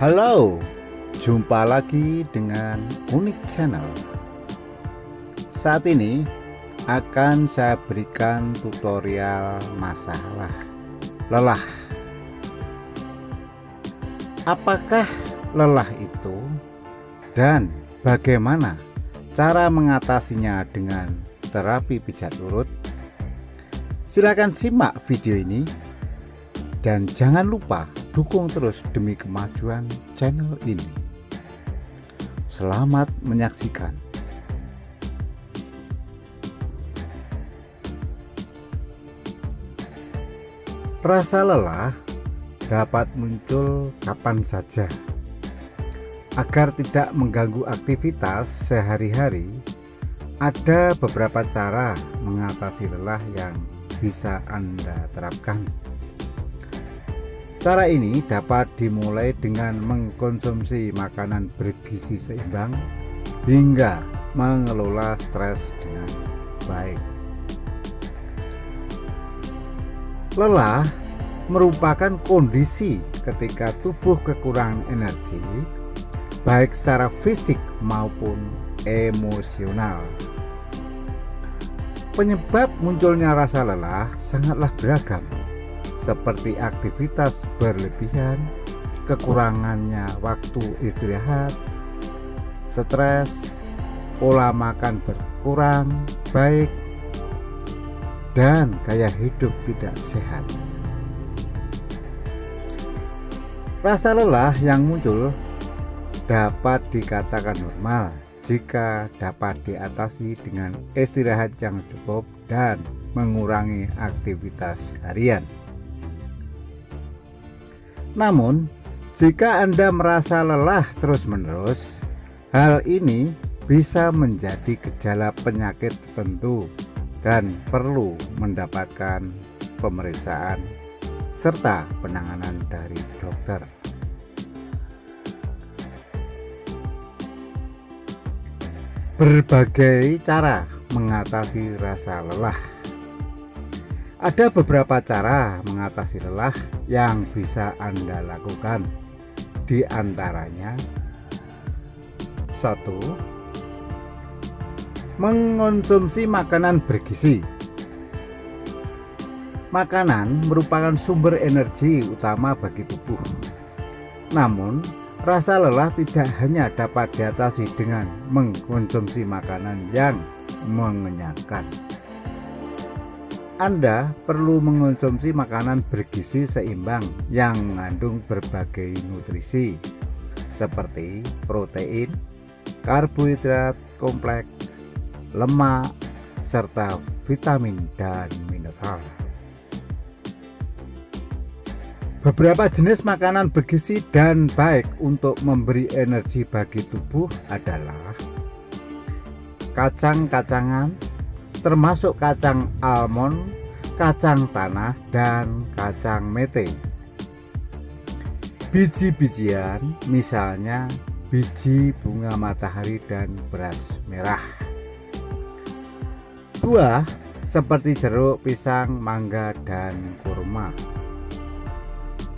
Halo, jumpa lagi dengan Unik Channel. Saat ini akan saya berikan tutorial masalah lelah. Apakah lelah itu dan bagaimana cara mengatasinya dengan terapi pijat urut? Silakan simak video ini dan jangan lupa dukung terus demi kemajuan channel ini. Selamat menyaksikan. Rasa lelah dapat muncul kapan saja. Agar tidak mengganggu aktivitas sehari-hari, ada beberapa cara mengatasi lelah yang bisa Anda terapkan. Cara ini dapat dimulai dengan mengkonsumsi makanan bergizi seimbang hingga mengelola stres dengan baik. Lelah merupakan kondisi ketika tubuh kekurangan energi, baik secara fisik maupun emosional. Penyebab munculnya rasa lelah sangatlah beragam, seperti aktivitas berlebihan, kekurangannya waktu istirahat, stres, pola makan berkurang baik, dan gaya hidup tidak sehat. Rasa lelah yang muncul dapat dikatakan normal jika dapat diatasi dengan istirahat yang cukup dan mengurangi aktivitas harian. Namun, jika Anda merasa lelah terus-menerus, hal ini bisa menjadi gejala penyakit tertentu dan perlu mendapatkan pemeriksaan serta penanganan dari dokter. Berbagai cara mengatasi rasa lelah. Ada beberapa cara mengatasi lelah yang bisa Anda lakukan. Di antaranya, 1. Mengonsumsi makanan bergizi. Makanan merupakan sumber energi utama bagi tubuh. Namun, rasa lelah tidak hanya dapat diatasi dengan mengkonsumsi makanan yang mengenyangkan. Anda perlu mengonsumsi makanan bergizi seimbang yang mengandung berbagai nutrisi seperti protein, karbohidrat kompleks, lemak, serta vitamin dan mineral. Beberapa jenis makanan bergizi dan baik untuk memberi energi bagi tubuh adalah kacang-kacangan, termasuk kacang almond, kacang tanah, dan kacang mete. Biji-bijian, misalnya biji bunga matahari dan beras merah. Buah seperti jeruk, pisang, mangga, dan kurma.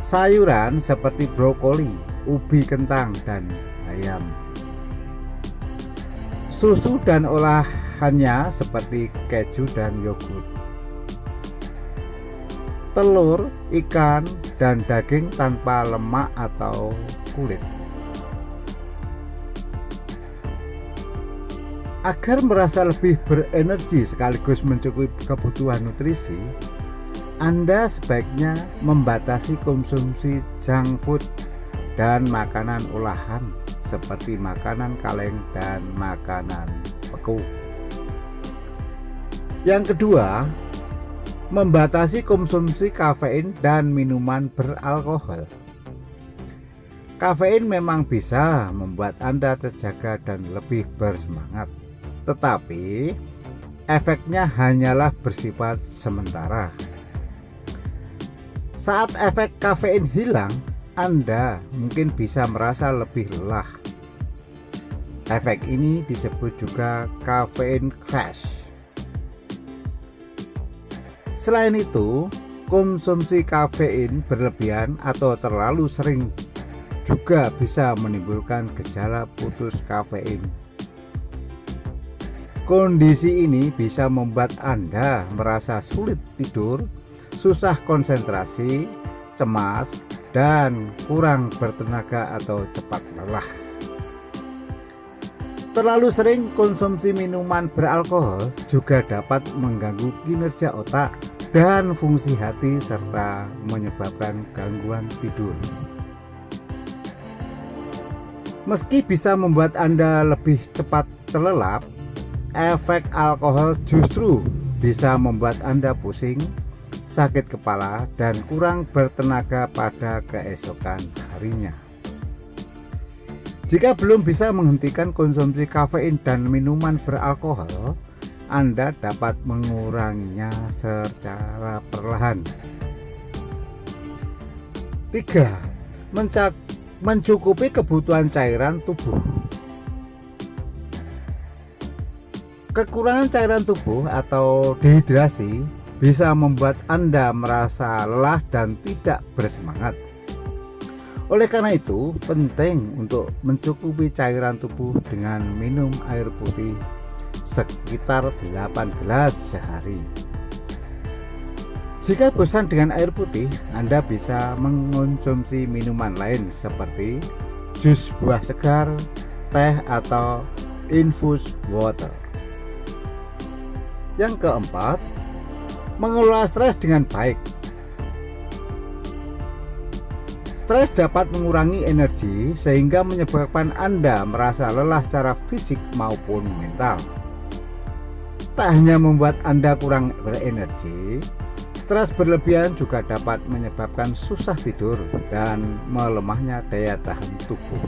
Sayuran seperti brokoli, ubi, kentang, dan bayam. Susu dan olahannya seperti keju dan yogurt. Telur, ikan, dan daging tanpa lemak atau kulit. Agar merasa lebih berenergi sekaligus mencukupi kebutuhan nutrisi, Anda sebaiknya membatasi konsumsi junk food dan makanan olahan seperti makanan kaleng dan makanan beku. Yang kedua, membatasi konsumsi kafein dan minuman beralkohol. Kafein memang bisa membuat Anda terjaga dan lebih bersemangat, tetapi efeknya hanyalah bersifat sementara. Saat efek kafein hilang, Anda mungkin bisa merasa lebih lelah. Efek ini disebut juga caffeine crash. Selain itu, konsumsi kafein berlebihan atau terlalu sering juga bisa menimbulkan gejala putus kafein. Kondisi ini bisa membuat Anda merasa sulit tidur, susah konsentrasi, cemas, dan kurang bertenaga atau cepat lelah. Terlalu sering konsumsi minuman beralkohol juga dapat mengganggu kinerja otak dan fungsi hati serta menyebabkan gangguan tidur. Meski bisa membuat Anda lebih cepat terlelap, efek alkohol justru bisa membuat Anda pusing, sakit kepala, dan kurang bertenaga pada keesokan harinya. Jika belum bisa menghentikan konsumsi kafein dan minuman beralkohol, Anda dapat menguranginya secara perlahan. 3. Mencukupi kebutuhan cairan tubuh. Kekurangan cairan tubuh atau dehidrasi bisa membuat Anda merasa lelah dan tidak bersemangat. Oleh karena itu, penting untuk mencukupi cairan tubuh dengan minum air putih sekitar 8 gelas sehari. Jika bosan dengan air putih, Anda bisa mengonsumsi minuman lain seperti jus buah segar, teh, atau infused water. Yang keempat, mengelola stres dengan baik. Stres dapat mengurangi energi sehingga menyebabkan Anda merasa lelah secara fisik maupun mental. Tak hanya membuat Anda kurang berenergi, stres berlebihan juga dapat menyebabkan susah tidur dan melemahnya daya tahan tubuh.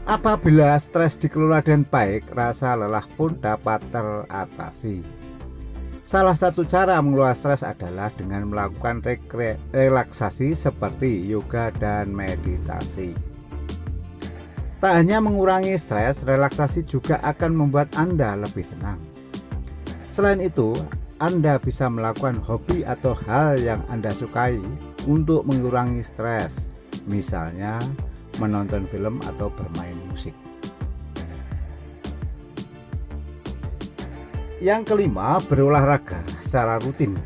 Apabila stres dikelola dengan baik, rasa lelah pun dapat teratasi. Salah satu cara mengelola stres adalah dengan melakukan relaksasi seperti yoga dan meditasi. Tak hanya mengurangi stres, relaksasi juga akan membuat Anda lebih tenang. Selain itu, Anda bisa melakukan hobi atau hal yang Anda sukai untuk mengurangi stres, misalnya menonton film atau bermain musik. Yang kelima, berolahraga secara rutin.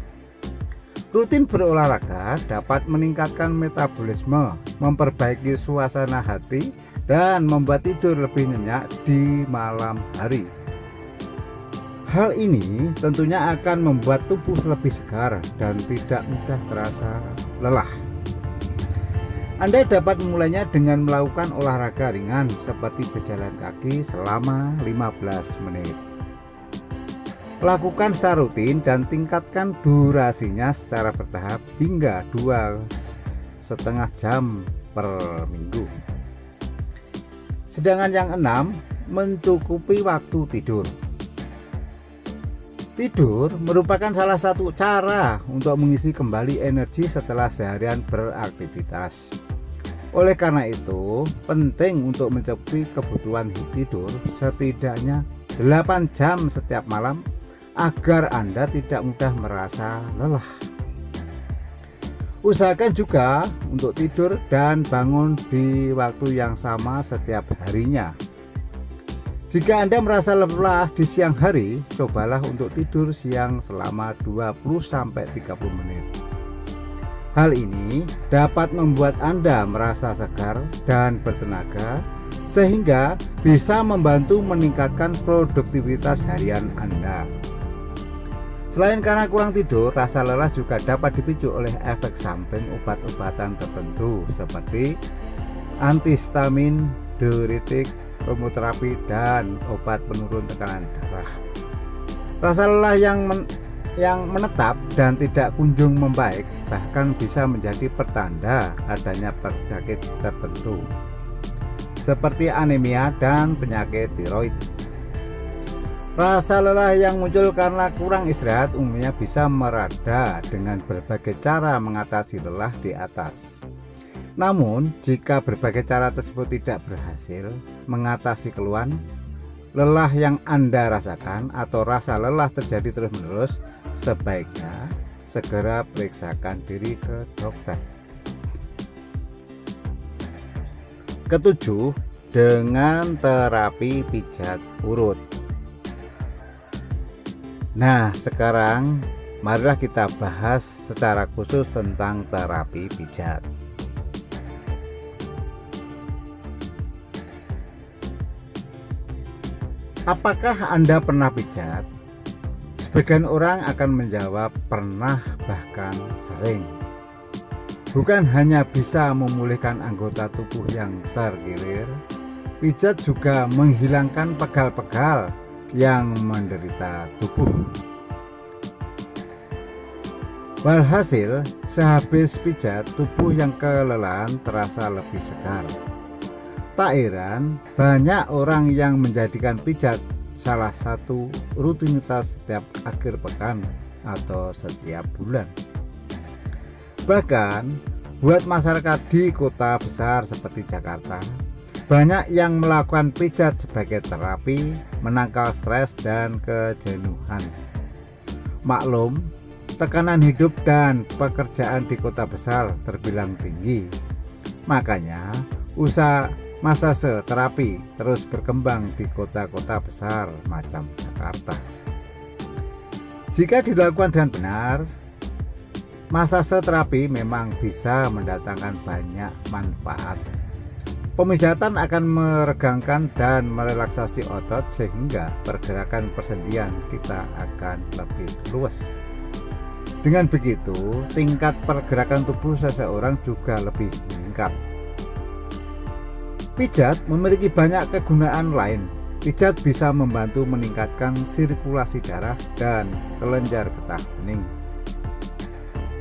Rutin berolahraga dapat meningkatkan metabolisme, memperbaiki suasana hati, dan membuat tidur lebih nyenyak di malam hari. Hal ini tentunya akan membuat tubuh lebih segar dan tidak mudah terasa lelah. Anda dapat memulainya dengan melakukan olahraga ringan seperti berjalan kaki selama 15 menit. Lakukan secara rutin dan tingkatkan durasinya secara bertahap hingga 2,5 jam per minggu. Sedangkan yang 6, mencukupi waktu tidur. Tidur merupakan salah satu cara untuk mengisi kembali energi setelah seharian beraktivitas. Oleh karena itu, penting untuk mencukupi kebutuhan tidur setidaknya 8 jam setiap malam agar Anda tidak mudah merasa lelah. Usahakan juga untuk tidur dan bangun di waktu yang sama setiap harinya. Jika Anda merasa lelah di siang hari, cobalah untuk tidur siang selama 20-30 menit. Hal ini dapat membuat Anda merasa segar dan bertenaga, sehingga bisa membantu meningkatkan produktivitas harian Anda. Selain karena kurang tidur, rasa lelah juga dapat dipicu oleh efek samping obat-obatan tertentu seperti antihistamin, diuretik, kemoterapi, dan obat penurun tekanan darah. Rasa lelah yang menetap dan tidak kunjung membaik bahkan bisa menjadi pertanda adanya penyakit tertentu seperti anemia dan penyakit tiroid. Rasa lelah yang muncul karena kurang istirahat umumnya bisa mereda dengan berbagai cara mengatasi lelah di atas. Namun, jika berbagai cara tersebut tidak berhasil mengatasi keluhan lelah yang Anda rasakan atau rasa lelah terjadi terus-menerus, sebaiknya segera periksakan diri ke dokter. Ketujuh, dengan terapi pijat urut. Nah, sekarang marilah kita bahas secara khusus tentang terapi pijat. Apakah Anda pernah pijat? Sebagian orang akan menjawab pernah, bahkan sering. Bukan hanya bisa memulihkan anggota tubuh yang terkilir, pijat juga menghilangkan pegal-pegal yang menderita tubuh. Walhasil, sehabis pijat, tubuh yang kelelahan terasa lebih segar. Tak heran, banyak orang yang menjadikan pijat salah satu rutinitas setiap akhir pekan atau setiap bulan. Bahkan, buat masyarakat di kota besar seperti Jakarta, banyak yang melakukan pijat sebagai terapi menangkal stres dan kejenuhan. Maklum, tekanan hidup dan pekerjaan di kota besar terbilang tinggi. Makanya, usaha massase terapi terus berkembang di kota-kota besar macam Jakarta. Jika dilakukan dengan benar, massase terapi memang bisa mendatangkan banyak manfaat. Pemijatan akan meregangkan dan merelaksasi otot sehingga pergerakan persendian kita akan lebih luas. Dengan begitu, tingkat pergerakan tubuh seseorang juga lebih meningkat. Pijat memiliki banyak kegunaan lain. Pijat bisa membantu meningkatkan sirkulasi darah dan kelenjar getah bening.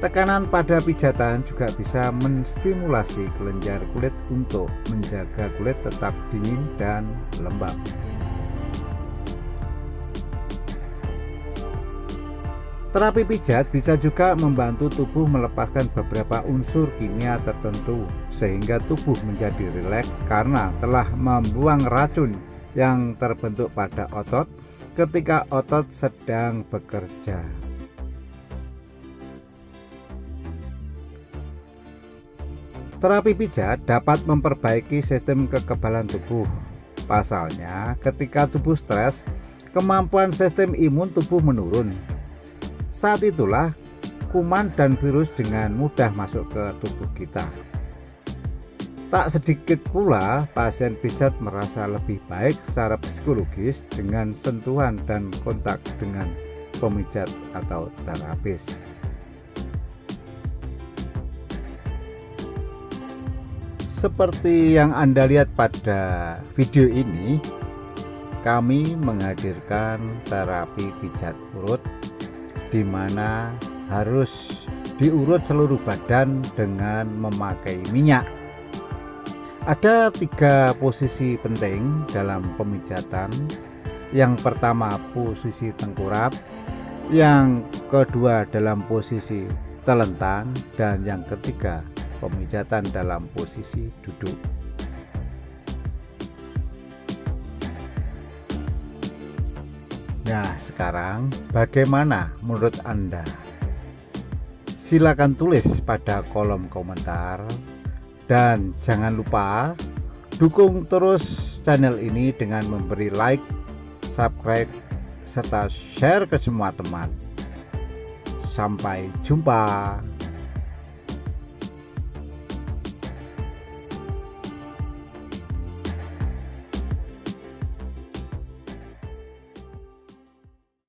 Tekanan pada pijatan juga bisa menstimulasi kelenjar kulit untuk menjaga kulit tetap dingin dan lembab. Terapi pijat bisa juga membantu tubuh melepaskan beberapa unsur kimia tertentu sehingga tubuh menjadi rileks karena telah membuang racun yang terbentuk pada otot ketika otot sedang bekerja. Terapi pijat dapat memperbaiki sistem kekebalan tubuh. Pasalnya, ketika tubuh stres, kemampuan sistem imun tubuh menurun. Saat itulah kuman dan virus dengan mudah masuk ke tubuh kita. Tak sedikit pula pasien pijat merasa lebih baik secara psikologis dengan sentuhan dan kontak dengan pemijat atau terapis. Seperti yang Anda lihat pada video ini, kami menghadirkan terapi pijat urut di mana harus diurut seluruh badan dengan memakai minyak. Ada 3 posisi penting dalam pemijatan. Yang pertama posisi tengkurap, yang kedua dalam posisi telentang, dan yang ketiga pemijatan dalam posisi duduk. Nah, sekarang bagaimana menurut Anda? Silakan tulis pada kolom komentar dan jangan lupa dukung terus channel ini dengan memberi like, subscribe, serta share ke semua teman. Sampai jumpa.